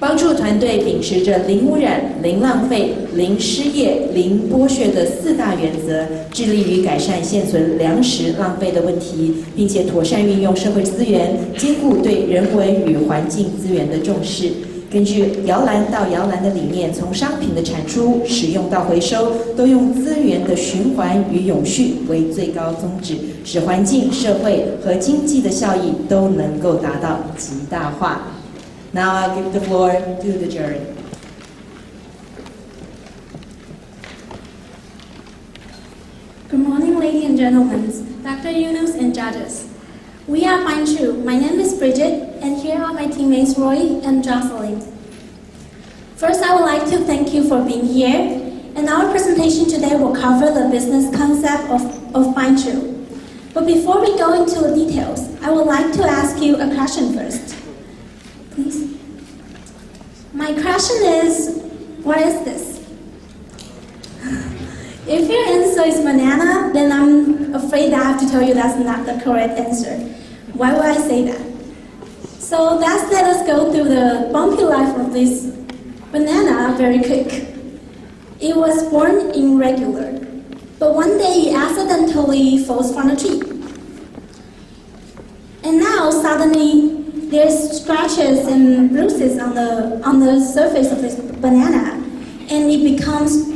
帮助团队秉持着零污染、零浪费、零失业、零剥削的4大原则，致力于改善现存粮食浪费的问题，并且妥善运用社会资源，兼顾对人文与环境资源的重视。根据摇篮到摇篮的理念，从商品的产出、使用到回收，都用资源的循环与永续为最高宗旨，使环境、社会和经济的效益都能够达到极大化。Now I'll give the floor to the jury. Good morning, ladies and gentlemen, Dr. Yunus and judges. We are TURE. My name is Bridget, and here are my teammates Roy and Jocelyn. First, I would like to thank you for being here, and our presentation today will cover the business concept of TURE. But before we go into the details, I would like to ask you a question first. Please. My question is, what is this? If your answer is banana, then I'm afraid that I have to tell you that's not the correct answer. Why would I say that? So let us go through the bumpy life of this banana very quick. It was born irregular, but one day it accidentally falls from a tree. And now suddenly there's scratches and bruises on the surface of this banana, and it becomes.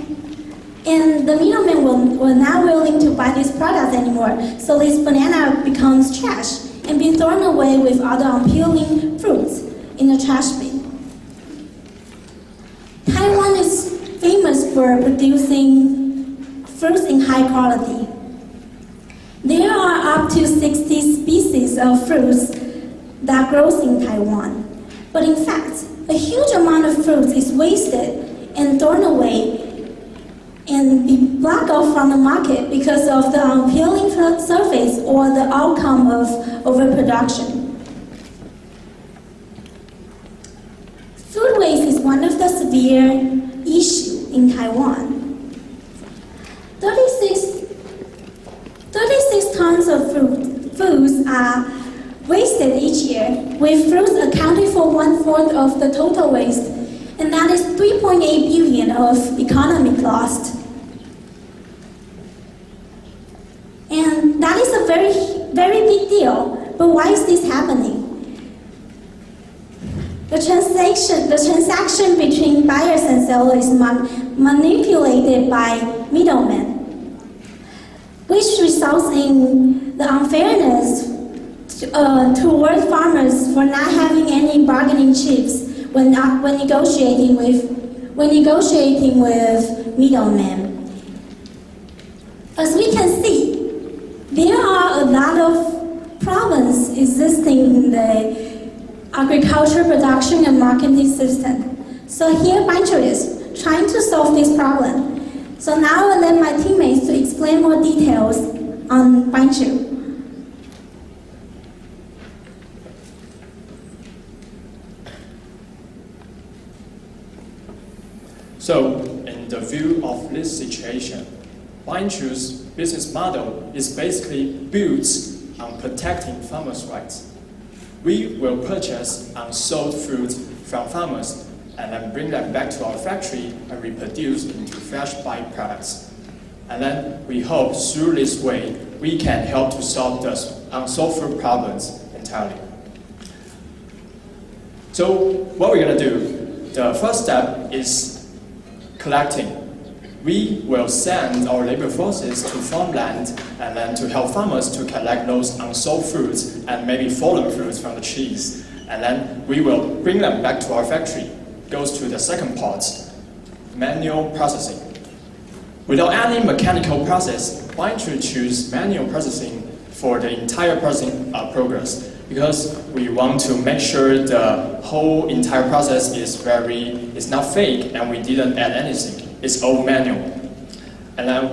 And the middleman were not willing to buy this product anymore, so this banana becomes trash and be thrown away with other unpeeling fruits in the trash bin. Taiwan is famous for producing fruits in high quality. There are up to 60 species of fruits that grows in Taiwan. But in fact, a huge amount of fruit is wasted and thrown away and be blocked off from the market because of the unpeeling surface or the outcome of overproduction. Food waste is one of the severe issues in Taiwan. 36 tons of foods are wasted each year, with fruits accounting for 1/4 of the total waste, and that is 3.8 billion of economic loss. And that is a very, very big deal. But why is this happening? The transaction between buyers and sellers is manipulated by middlemen, which results in the unfairness toward farmers for not having any bargaining chips when negotiating with middlemen. As we can see, there are a lot of problems existing in the agriculture production and marketing system. So here TURE is trying to solve this problem. So now I will let my teammates to explain more details on TURE. So, in the view of this situation, TURE's business model is basically built on protecting farmers' rights. We will purchase unsold fruit from farmers and then bring them back to our factory and reproduce into fresh byproducts. And then we hope through this way we can help to solve the unsolved fruit problems entirely. So what we're going to do, the first step is collecting. We will send our labor forces to farmland and then to help farmers to collect those unsold fruits and maybe fallen fruits from the trees. And then we will bring them back to our factory. Goes to the second part, manual processing. Without any mechanical process, TURE choose manual processing for the entire processing progress because we want to make sure the whole entire process is not fake and we didn't add anything. It's all manual. And then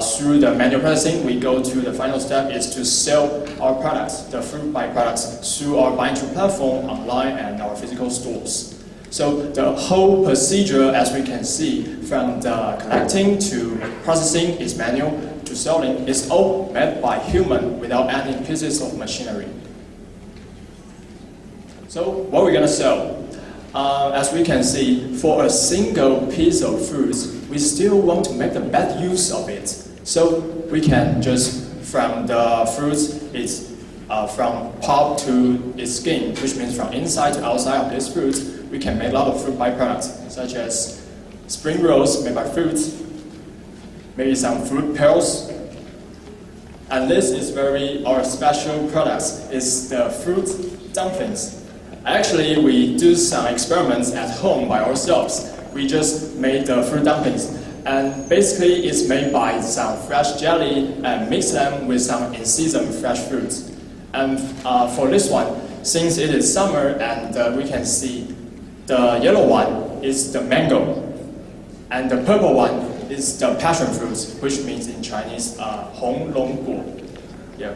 through the manual processing, we go to the final step is to sell our products, the fruit byproducts, through our TURE platform, online, and our physical stores. So the whole procedure, as we can see, from the collecting to processing is manual, to selling is all made by human without any pieces of machinery. So what we're going to sell? as we can see, for a single piece of fruit, we still want to make the best use of it. So we can just, from the fruit, it's from pulp to its skin, which means from inside to outside of this fruit, we can make a lot of fruit byproducts, such as spring rolls made by fruits, maybe some fruit pearls. And this is our special product is the fruit dumplings. Actually, we do some experiments at home by ourselves. We just made the fruit dumplings. And basically, it's made by some fresh jelly and mix them with some in-season fresh fruits. And for this one, since it is summer and we can see the yellow one is the mango, and the purple one is the passion fruit, which means in Chinese, 红龙果. Yeah.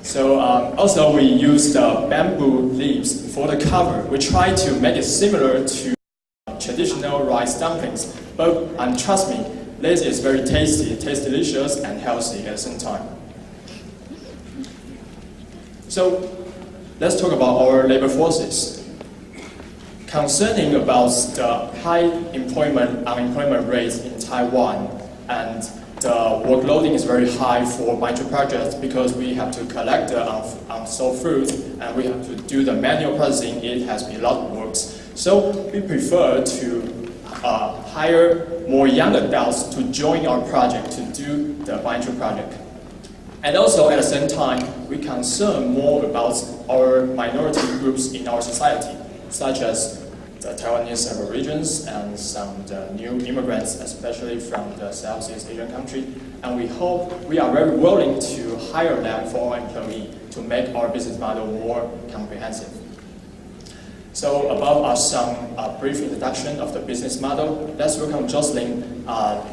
So also we use the bamboo leaves for the cover. We try to make it similar to traditional rice dumplings, but trust me, this is very tasty, tastes delicious and healthy at the same time. So let's talk about our labor forces. Concerning about the high unemployment rates in Taiwan, and the workloading is very high for MindTURE projects because we have to collect the unsold fruit and we have to do the manual processing. It has been a lot of work. So we prefer to hire more young adults to join our project to do the MindTURE project. And also at the same time, we concern more about our minority groups in our society, such as the Taiwanese Aborigines and some the new immigrants, especially from the Southeast Asian country. And we are very willing to hire them for our employee to make our business model more comprehensive. So above are some brief introduction of the business model. Let's welcome Jocelyn.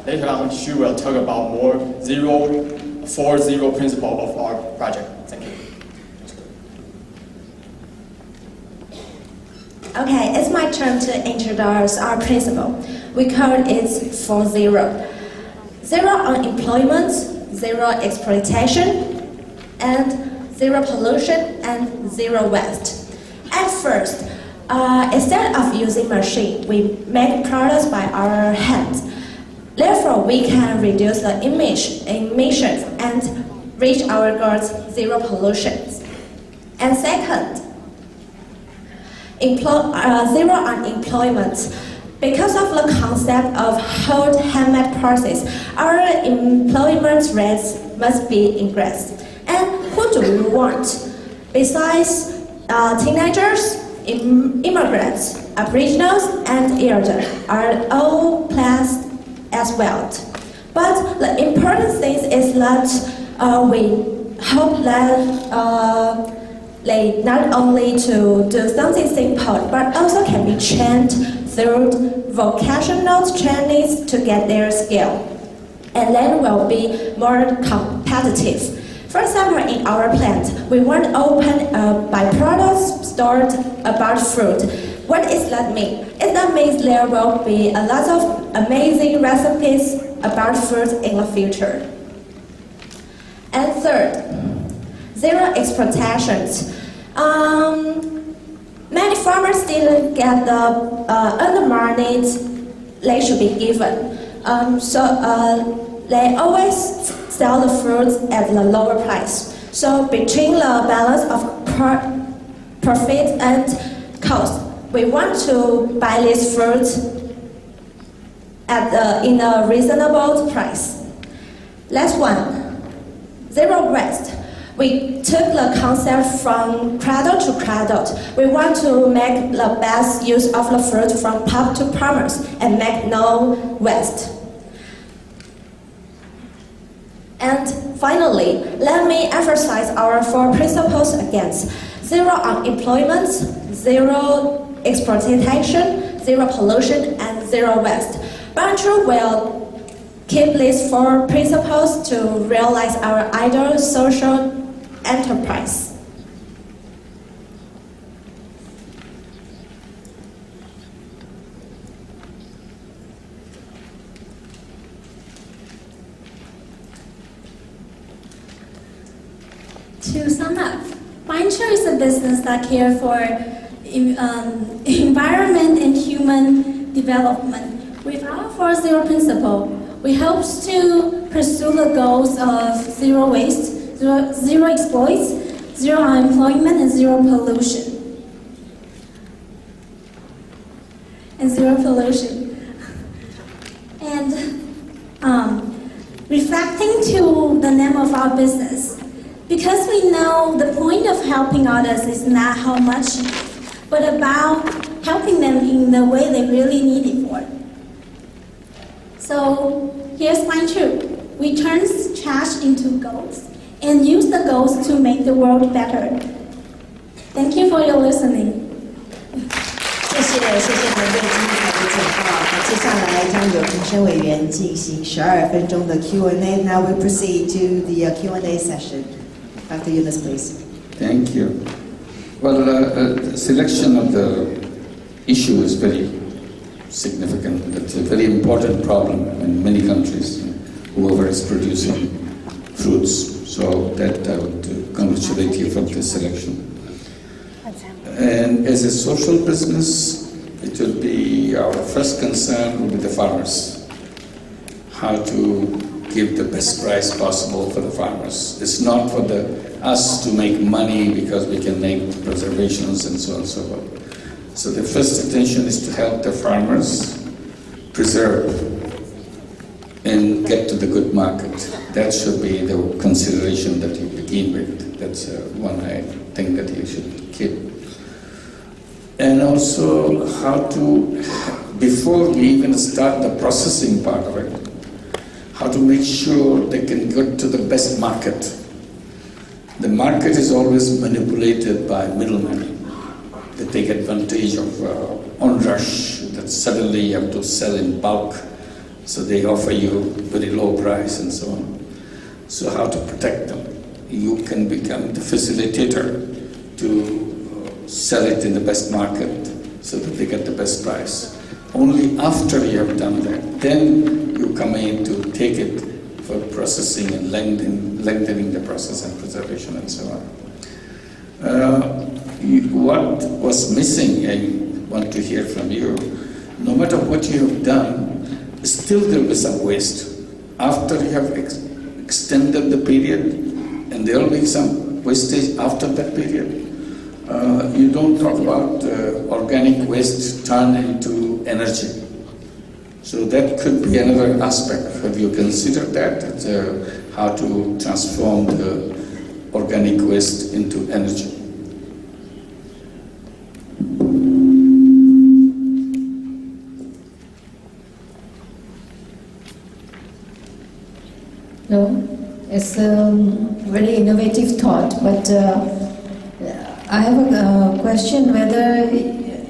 Later on, she will talk about more 0-4-0 principle of our project. Thank you. Okay, it's my turn to introduce our principle. We call it 4-0. 0 unemployment, 0 exploitation, and 0 pollution, and 0 waste. At first, instead of using machine, we make products by our hands. Therefore, we can reduce the emissions and reach our goals 0 pollution. And second, 0 unemployment. Because of the concept of hot handmade process, our employment rates must be increased. And who do we want? Besides teenagers, immigrants, aboriginals, and elders are all classed as well. But the important thing is that we hope that they not only to do something simple, but also can be trained through vocational trainings to get their skill, and then will be more competitive. For example, in our plant, we want to open a byproduct store about fruit. What does that mean? That means there will be a lot of amazing recipes about fruit in the future. And third, 0 exploitations. Many farmers didn't get the earned money they should be given. So they always sell the fruits at the lower price. So between the balance of profit and cost, we want to buy these fruits in a reasonable price. Last one, 0 waste. We took the concept from cradle to cradle. We want to make the best use of the fruit from pulp to promise and make no waste. And finally, let me emphasize our 4 principles again. 0 unemployment, 0 exploitation, 0 pollution, and 0 waste. MindTURE will keep these 4 principles to realize our ideal social enterprise. To sum up, MindTURE is a business that cares for environment and human development. With our 4-0 principle, we hope to pursue the goals of zero waste, zero exploits, zero unemployment, and zero pollution. And reflecting to the name of our business, because we know the point of helping others is not how much you give, but about helping them in the way they really need it for. So here's my truth. We turn trash into goals and use the goals to make the world better. Thank you for your listening. 谢谢团队精彩的简报。那接下来将由评审委员进行12分钟的 Q&A. Now we proceed to the Q&A session. Dr. Yunus, please. Thank you. Well, the selection of the issue is very significant. It's a very important problem in many countries, whoever is producing fruits. So that I would congratulate you for this selection. And as a social business, it will be our first concern will be the farmers. How to give the best price possible for the farmers. It's not for us to make money because we can make preservations and so on and so forth. So the first attention is to help the farmers preserve and get to the good market. That should be the consideration that you begin with. That's one thing that you should keep. And also how to, before we even start the processing part of it, how to make sure they can get to the best market. The market is always manipulated by middlemen. They take advantage of onrush, that suddenly you have to sell in bulk, so they offer you very low price and so on. So how to protect them? You can become the facilitator to sell it in the best market so that they get the best price. Only after you have done that, then you come in to take it for processing and lengthening the process and preservation and so on. What was missing, I want to hear from you, no matter what you have done, still there will be some waste. After you have extended the period, and there will be some wastage after that period. You don't talk about organic waste turned into energy. So that could be another aspect. Have you considered that? How to transform the organic waste into energy? No, it's a very innovative thought, but I have a question whether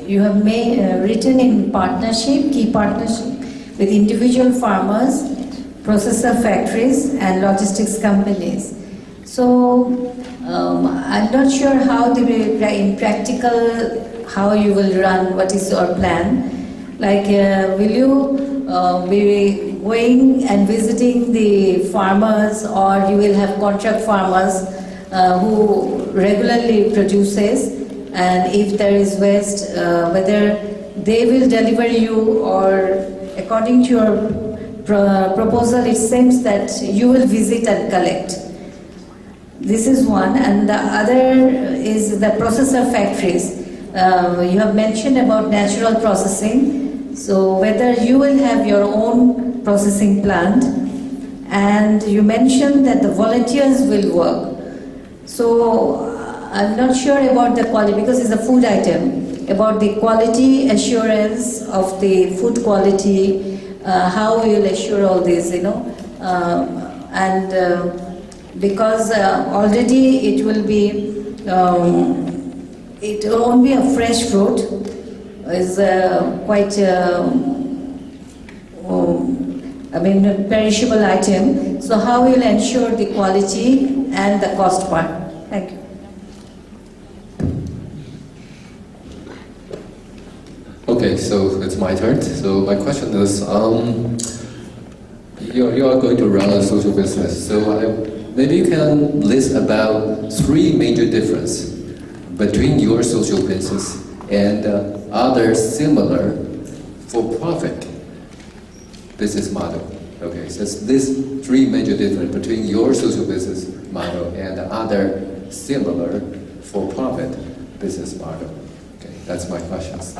you have written in partnership, key partnership with individual farmers, processor factories and logistics companies. So I'm not sure how in practical, how you will run, what is your plan? Like will you be going and visiting the farmers, or you will have contract farmers who regularly produces, and if there is waste, whether they will deliver you, or according to your proposal it seems that you will visit and collect. This is one, and the other is the processor factories. You have mentioned about natural processing, so whether you will have your own processing plant, and you mentioned that the volunteers will work. So I'm not sure about the quality, because it's a food item, about the quality assurance of the food quality, how we will assure all this, because already it will be, it won't be a fresh fruit, is quite, perishable item. So how we will ensure the quality and the cost part? Thank you. Okay, so it's my turn. So my question is, you are going to run a social business. So maybe you can list about 3 major differences between your social business and other similar for-profit business model. Okay, so these three major differences between your social business model and other similar for-profit business model. Okay, that's my questions.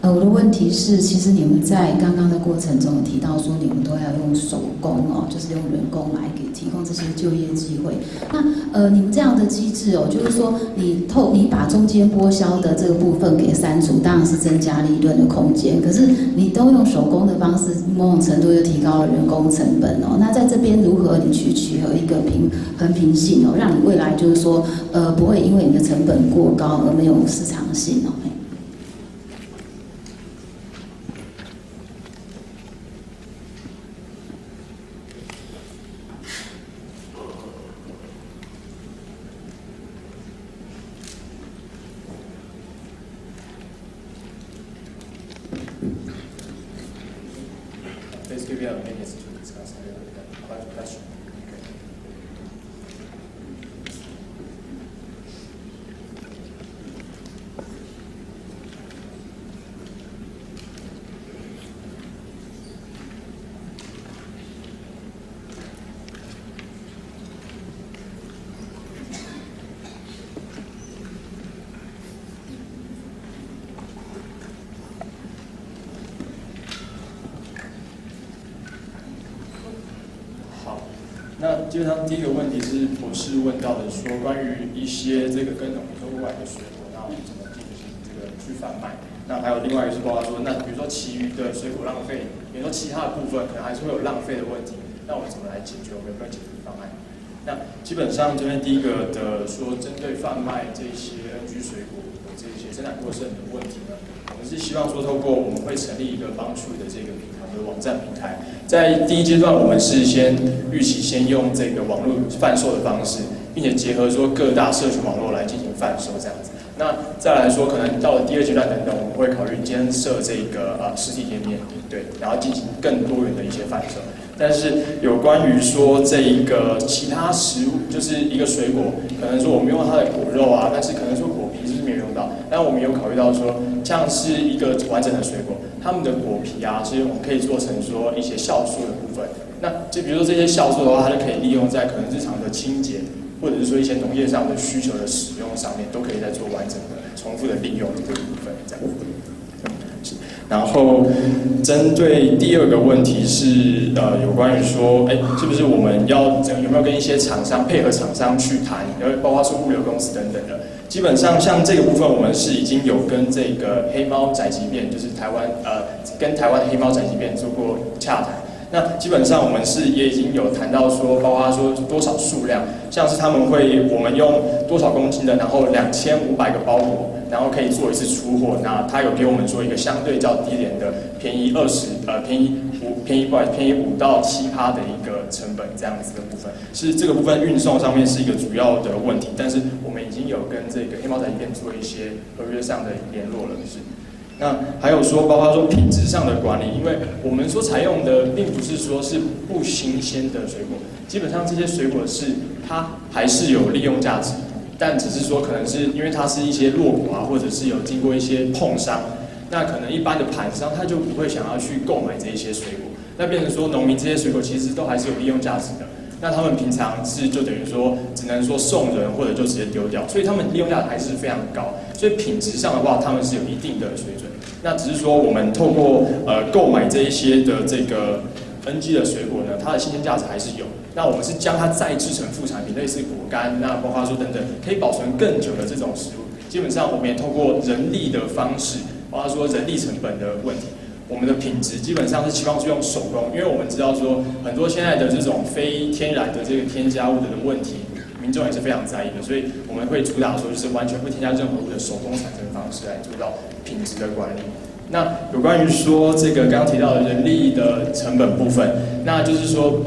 我的问题是，其实你们在刚刚的过程中有提到说，你们都要用手工哦，就是用人工来给提供这些就业机会。那你们这样的机制哦，就是说你把中间剥销的这个部分给删除，当然是增加利润的空间。可是你都用手工的方式，某种程度又提高了人工成本哦。那在这边如何你去取得一个衡平性哦，让你未来就是说不会因为你的成本过高而没有市场性哦。Please give you a minute to discuss the question. Okay. 那基本上第一个问题是博士问到的，说关于一些这个跟农民收过来的水果，那我们怎么进行这个去贩卖？那还有另外一个是包括说，那比如说其余的水果浪费，比如说其他的部分可能还是会有浪费的问题，那我们怎么来解决？我们有没有解决方案？那基本上这边第一个的说，针对贩卖这些 NG 水果的这些生产过剩的问题呢，我们是希望说透过我们会成立一个帮TURE的这个平台的网站平台。在第一阶段，我们是预期先用这个网络贩售的方式，并且结合说各大社群网络来进行贩售这样子。那再来说，可能到了第二阶段等等，我们会考虑兼设这个实体店面，对，然后进行更多元的一些贩售。但是有关于说这一个其他食物，就是一个水果，可能说我们用它的果肉啊，但是可能说果皮是没有用到。但我们有考虑到说，像是一个完整的水果，它们的果皮啊，是我们可以做成说一些酵素的部分。那就比如说这些酵素的话，它就可以利用在可能日常的清洁，或者是说一些农业上的需求的使用上面，都可以在做完整的、重复的利用这个部分，这样。然后，针对第二个问题是有关于说，是不是我们有没有跟一些厂商配合厂商去谈，包括说物流公司等等的。基本上像这个部分，我们是已经有跟这个黑猫宅急便，就是跟台湾黑猫宅急便做过洽谈。那基本上我们也已经有谈到说，包括说多少数量，像是我们用多少公斤的，然后2500个包裹，然后可以做一次出货。那他有给我们说一个相对较低廉的，便宜5到7%的一个成本这样子的部分，是这个部分运送上面是一个主要的问题。但是我们已经有跟这个黑猫宅急便做一些合约上的联络了，是。那还有说，包括说品质上的管理，因为我们所采用的并不是说是不新鲜的水果，基本上这些水果它还是有利用价值，但只是说可能是因为它是一些落果啊，或者是有经过一些碰伤，那可能一般的盘商他就不会想要去购买这一些水果，那变成说农民这些水果其实都还是有利用价值的。那他们平常就等于说，只能说送人或者就直接丢掉，所以他们利用价值还是非常高。所以品质上的话，他们是有一定的水准。那只是说我们透过购买这一些的这个 NG 的水果呢，它的新鲜价值还是有。那我们是将它再制成副产品，类似果干、那包括说等等，可以保存更久的这种食物。基本上我们也透过人力的方式，包括说人力成本的问题。我们的品质基本上是期望是用手工，因为我们知道说很多现在的这种非天然的这个添加物的问题，民众也是非常在意的，所以我们会主打说就是完全不添加任何物的手工产生方式来做到品质的管理。那有关于说这个刚刚提到的人力的成本部分，那就是说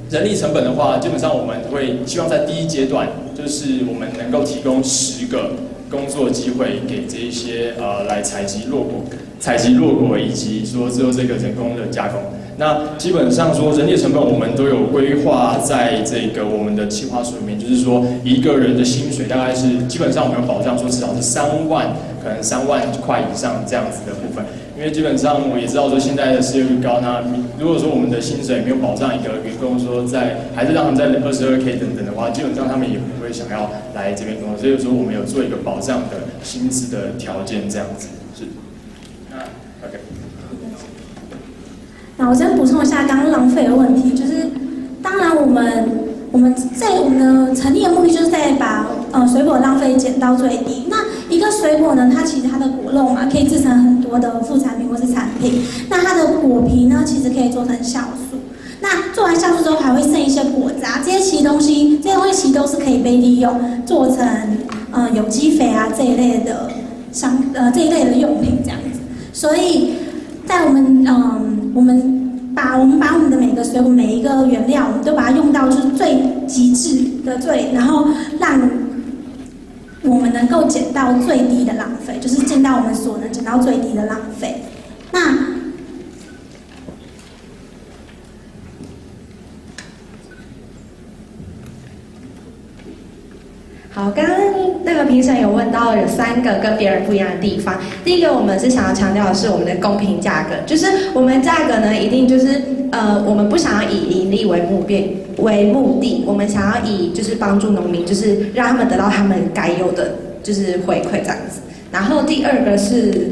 人力成本的话，基本上我们会希望在第一阶段，就是我们能够提供10个工作机会给这一些来采集落果以及说之后这个人工的加工。那基本上说人力成本我们都有规划在这个我们的企划书里面，就是说一个人的薪水大概是基本上我们有保障说至少是3万，可能3万块以上这样子的部分。因为基本上我也知道说现在的失业率高，那如果说我们的薪水没有保障一个员工说还是让他们在22K 等等的话，基本上他们也不会想要来这边工作。所以说我们有做一个保障的薪资的条件这样子。是。OK。那我先补充一下刚刚浪费的问题，就是当然我们在我们的成立的目的就是在把水果浪费减到最低。那一个水果呢，它其实它的果肉嘛，可以制成很多的副产品或是产品。那它的果皮呢，其实可以做成酵素。那做完酵素之后，还会剩一些果渣，这些东西其实都是可以被利用做成有机肥啊这一类的用品这样子。所以在我们把我们的每个水果每一个原料，我们都把它用到就是最极致的然后让我们能够减到最低的浪费，就是尽到我们所能减到最低的浪费。那好，刚刚那个评审有问到有3个跟别人不一样的地方。第一个，我们是想要强调的是我们的公平价格，就是我们价格呢一定就是我们不想要以盈利为目的，我们想要以就是帮助农民，就是让他们得到他们该有的就是回馈这样子。然后第二个是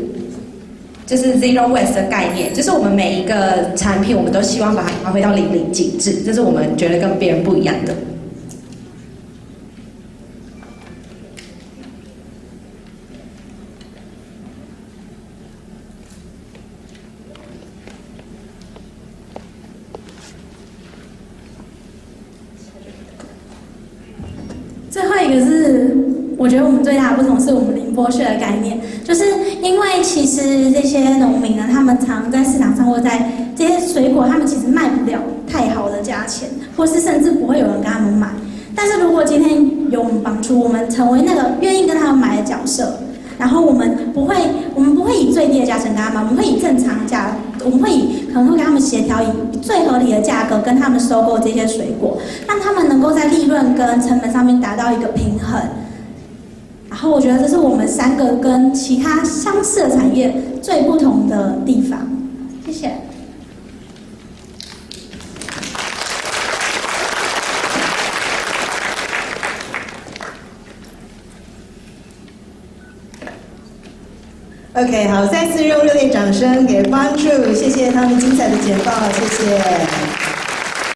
就是 zero waste 的概念，就是我们每一个产品我们都希望把它发挥到淋漓尽致，这是我们觉得跟别人不一样的。最后一个是，我觉得我们最大的不同是我们零剥削的概念，就是因为其实这些农民呢，他们常在市场上或在这些水果，他们其实卖不了太好的价钱，或是甚至不会有人跟他们买。但是如果今天有我们帮助，我们成为那个愿意跟他们买的角色，然后我们不会以最低的价钱跟他们，我们会以正常价，我们可能会跟他们协调以最合理的价格跟他们收购这些水果，让他们能够在利润跟成本上面达到一个平衡。然后我觉得这是我们3个跟其他相似的产业最不同的地方。谢谢。OK， 好，再次用热烈掌声给帮TURE，谢谢他们精彩的简报，谢谢。